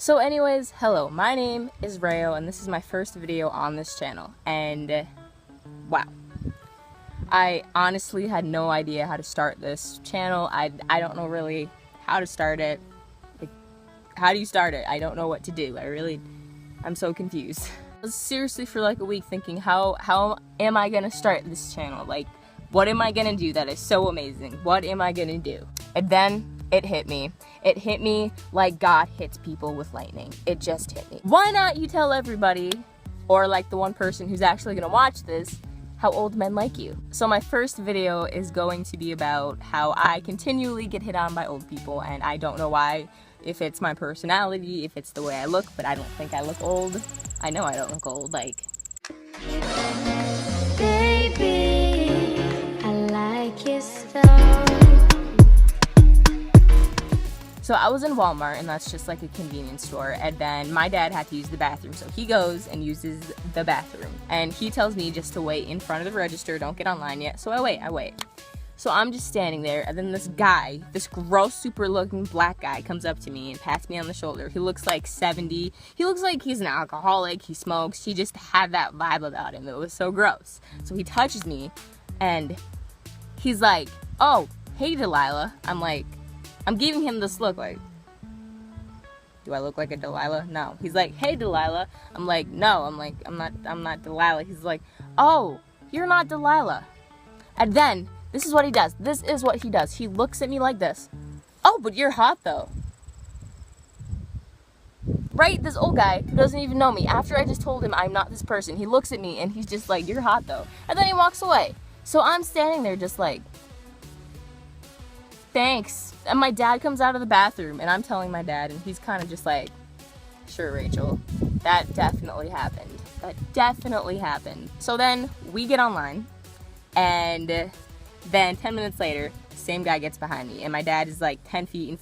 So anyways, hello, my name is Rayo and this is my first video on this channel, and wow. I honestly had no idea how to start this channel. I don't know really how to start it. Like, how do you start it? I don't know what to do. I'm so confused. I was seriously for like a week thinking, how am I gonna start this channel? Like, what am I gonna do that is so amazing? What am I gonna do? And then it hit me. It hit me like God hits people with lightning. It just hit me. Why not you tell everybody, or like the one person who's actually gonna watch this, how old men like you. So my first video is going to be about how I continually get hit on by old people, and I don't know why, if it's my personality, if it's the way I look, but I don't think I look old. I know I don't look old, like. Baby, I like your stuff. So I was in Walmart, and that's just like a convenience store, and then my dad had to use the bathroom, so he goes and uses the bathroom, and he tells me just to wait in front of the register, don't get online yet. So I wait. So I'm just standing there, and then this guy, this gross, super looking black guy comes up to me and pats me on the shoulder. He looks like 70. He looks like he's an alcoholic. He smokes. He just had that vibe about him. It was so gross. So he touches me, and he's like, "Oh, hey, Delilah." I'm giving him this look like, do I look like a Delilah? No. He's like, "Hey, Delilah." I'm like, "No." I'm not Delilah. He's like, "Oh, you're not Delilah." And then this is what he does. This is what he does. He looks at me like this. "Oh, but you're hot though." Right? This old guy who doesn't even know me, after I just told him I'm not this person, he looks at me and he's just like, "You're hot though." And then he walks away. So I'm standing there just like, thanks. And my dad comes out of the bathroom, and I'm telling my dad, and he's kind of just like, "Sure, Rachel, that definitely happened. That definitely happened." So then we get online, and then 10 minutes later, same guy gets behind me, and my dad is like 10 feet,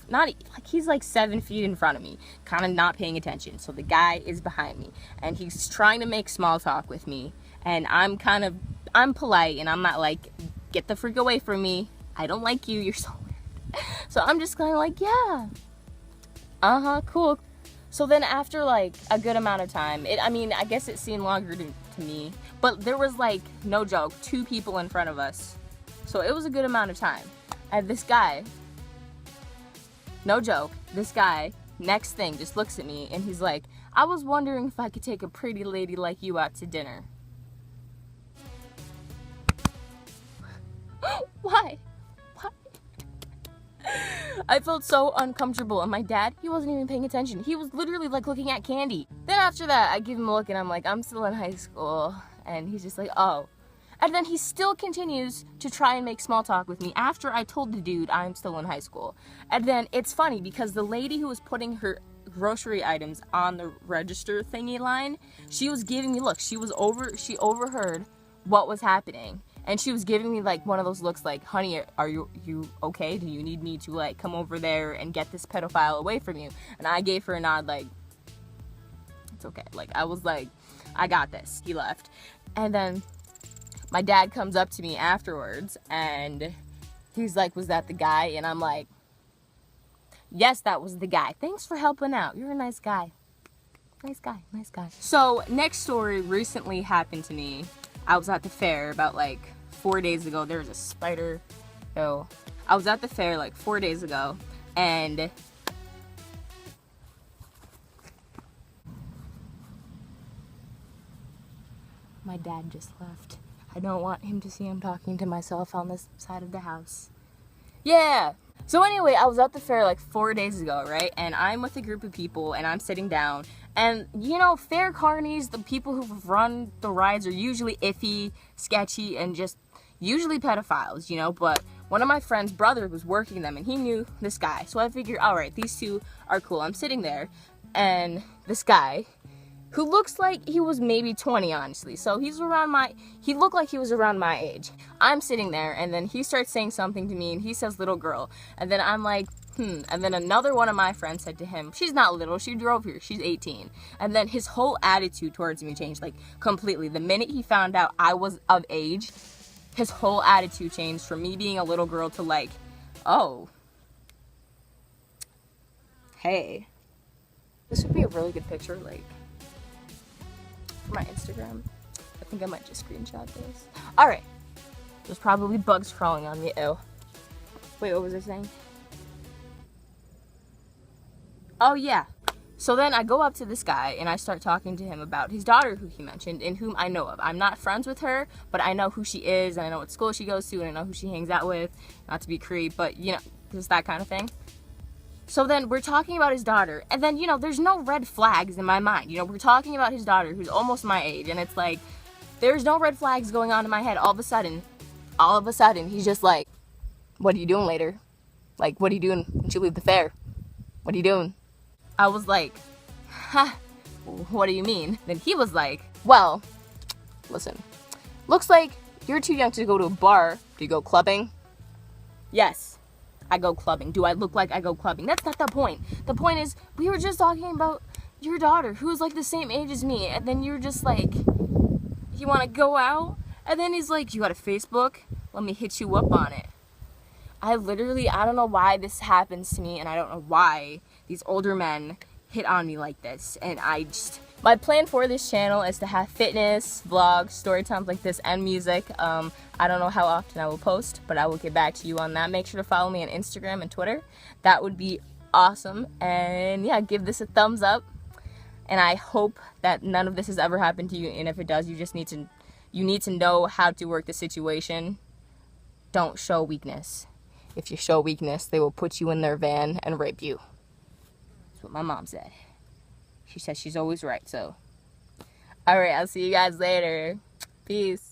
he's like 7 feet in front of me, kind of not paying attention. So the guy is behind me, and he's trying to make small talk with me, and I'm polite, and I'm not like, "Get the freak away from me. I don't like you. You're so weird." So I'm just kind of like, "Yeah, cool." So then after like a good amount of time, I guess it seemed longer to me, but there was like, no joke, 2 people in front of us. So it was a good amount of time. And this guy, no joke, this guy, next thing, just looks at me and he's like, "I was wondering if I could take a pretty lady like you out to dinner." Why? I felt so uncomfortable, and my dad, he wasn't even paying attention. He was literally like looking at candy. Then after that, I give him a look and I'm like, "I'm still in high school." And he's just like, "Oh." And then he still continues to try and make small talk with me after I told the dude I'm still in high school. And then it's funny because the lady who was putting her grocery items on the register thingy line, she was giving me looks. She overheard what was happening. And she was giving me like one of those looks like, "Honey, are you okay? Do you need me to like come over there and get this pedophile away from you?" And I gave her a nod like, "It's okay." Like, I was like, "I got this." He left. And then my dad comes up to me afterwards and he's like, "Was that the guy?" And I'm like, "Yes, that was the guy. Thanks for helping out. You're a nice guy." Nice guy. So next story recently happened to me. I was at the fair about like 4 days ago. There was a spider. So I was at the fair like 4 days ago, and my dad just left. I don't want him to see him talking to myself on this side of the house. Yeah. So anyway, I was at the fair like 4 days ago, right? And I'm with a group of people, and I'm sitting down. And, you know, fair carnies, the people who run the rides are usually iffy, sketchy, and just usually pedophiles, you know? But one of my friend's brother was working them, and he knew this guy. So I figured, all right, these two are cool. I'm sitting there, and this guy, who looks like he was maybe 20, honestly. So he looked like he was around my age. I'm sitting there, and then he starts saying something to me, and he says, "Little girl." And then I'm like, And then another one of my friends said to him, "She's not little, she drove here, she's 18. And then his whole attitude towards me changed, like, completely. The minute he found out I was of age, his whole attitude changed from me being a little girl to like, "Oh, hey, This would be a really good picture, like, for my Instagram. I think I might just screenshot this. Alright. There's probably bugs crawling on me. Ew. Wait, what was I saying? Oh, yeah. So then I go up to this guy and I start talking to him about his daughter who he mentioned and whom I know of. I'm not friends with her, but I know who she is and I know what school she goes to and I know who she hangs out with. Not to be creep, but you know, just that kind of thing. So then we're talking about his daughter and then, you know, there's no red flags in my mind. You know, we're talking about his daughter who's almost my age and it's like, there's no red flags going on in my head. All of a sudden, he's just like, what are you doing later? Like, what are you doing when you leave the fair? What are you doing? I was like, huh, what do you mean? Then he was like, well, listen, looks like you're too young to go to a bar. Do you go clubbing? Yes, I go clubbing. Do I look like I go clubbing? That's not the point. The point is, we were just talking about your daughter, who's like the same age as me, and then you're just like, you want to go out? And then he's like, you got a Facebook? Let me hit you up on it. I don't know why this happens to me, and I don't know why these older men hit on me like this. And my plan for this channel is to have fitness, vlogs, story times like this, and music. I don't know how often I will post, but I will get back to you on that. Make sure to follow me on Instagram and Twitter. That would be awesome. And yeah, give this a thumbs up. And I hope that none of this has ever happened to you. And if it does, you need to know how to work the situation. Don't show weakness. If you show weakness, they will put you in their van and rape you. That's what my mom said. She says she's always right, so. Alright, I'll see you guys later. Peace.